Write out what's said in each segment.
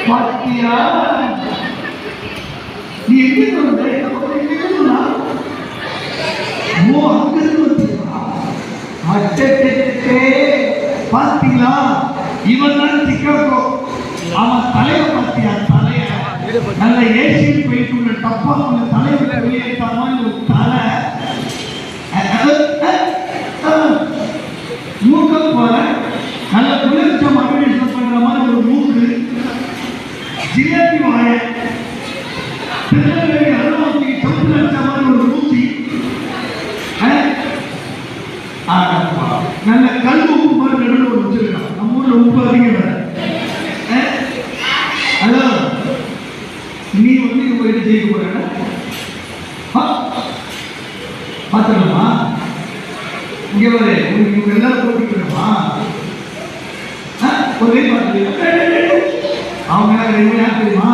பாத்தியா நீ எங்க வந்த? ஓ அங்கிருந்து பாத்தீங்களா? இவன் தான் சிக்காகோ. அவன் தலையை பாத்தியா? தலைய நல்ல ஏசியன் போயிட்டு உள்ள டப்பா உள்ள தலையில வெளியேற்றாம ஒரு தலை மூக்கம் போல நல்ல குளிர்ச்ச மகிழ்ச்சி பண்ற மாதிரி ஒரு மூக்கு, ஜிலேபி வாய, திருநெல்வேலி அருணாவுக்கு தொப்பு வச்ச மாதிரி ஒரு மூச்சி, நல்ல கல் உப்பு மாதிரி நடுவில் ஒரு வச்சிருக்கான். நம்ம ஊர்ல உப்பு அதிகம் வேற. ஹலோ, நீ வந்து இவங்க என்ன செய்ய போற? பாத்துக்கலாமா? இங்க வர இவங்க எல்லாரும் போட்டுக்கணுமா? ஒரே பார்த்து அவங்க யார் தெரியுமா?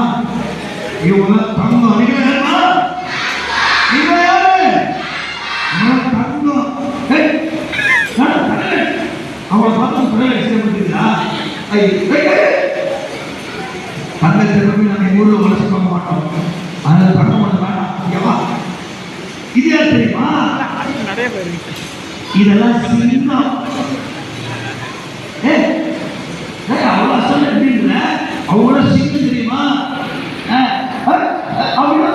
இவங்க தங்கம் அடிக்கிறா. அவளை பார்த்து கடலை செய்யப்பட்டீங்களா? தங்க திறமை நாங்கள் ஊர்ல வளர்ச்சி பண்ண மாட்டோம். அதனால தங்க பண்ண வேண்டாம். இது யார் தெரியுமா? இதெல்லாம் சின்னம். அவ்வளோ அசல் எப்படி இல்லை? அவ்வளோ சின்னம் தெரியுமா? அவ்வளோ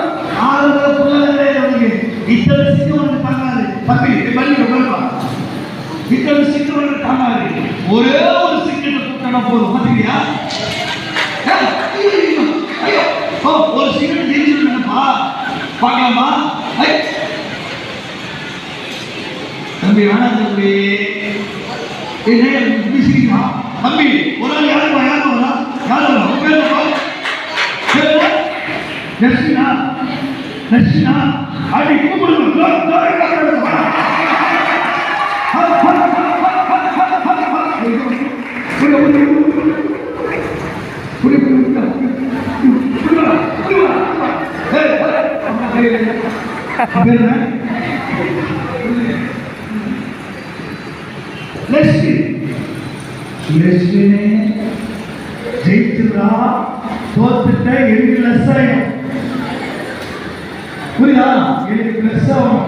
ஆறுதல பிள்ளைகளே நமக்கு இத்தனை சின்னம் வந்து தாங்காது. தம்பி பண்ணி உட்காருப்பா. இத்தனை சின்னம் வந்து தாங்காது. ஒரே ஒரு சிங்கத்தை கூட்டணா போதும். பார்த்தீங்களா? ஒரு சிங்கத்தை ஜெயிச்சுருப்பா. பார்க்கலாமா? தம்பி வேணாம் தம்பி. சிரிக்கா தம்பி. ஒரு நாள் யாரும் வரா? யாரும் தர்ஷினா தர்ஷினா அப்படி கூப்பிடுங்க. ஜெயிச்சுடா, தோத்துட்ட, எனக்கு லெஸ் ஆகும். புரியுதா? எனக்கு லெஸ் ஆகும்.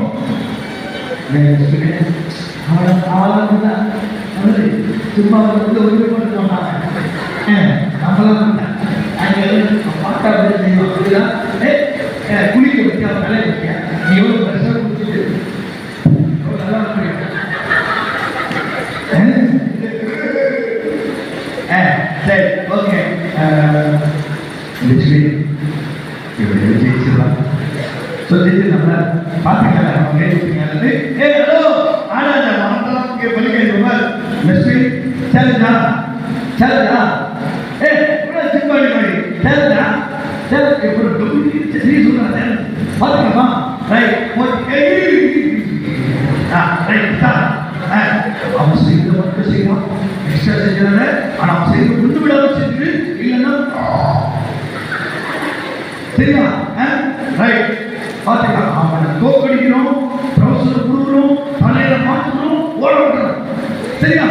சும்மா வந்து உதவி பண்ண மாட்டாங்க. நம்மளாம் பாட்டா செய்வோம். புரியுதா? குளிக்க வச்சு அவன் தலை வைக்க நீ எவ்வளோ பிரஷர் குடிச்சிட்டு நல்லா சரி ஓகே. ஜெயிச்சிடலாம் சொல்லிட்டு நம்ம பார்த்துக்கலாம். அவங்க ஹலோ ஆனா பள்ளிக்கா சரிதா சரிதா சிம்பாடி மாதிரி சரிதா சரி பார்த்துக்கலாமா? ரைட் அவன் செய்த மட்டும் செய்வான். எக்ஸ்ட்ரா செஞ்சாங்க. ஆனா அவன் செய்து கொண்டு விடாம செஞ்சு இல்லைன்னா சரியா? ரைட் பார்த்துக்கலாம். அவனை தோக்கடிக்கணும், ப்ரொஃபஸர் கொடுக்கணும், தலையில மாற்றணும், ஓட விடணும். சரியா?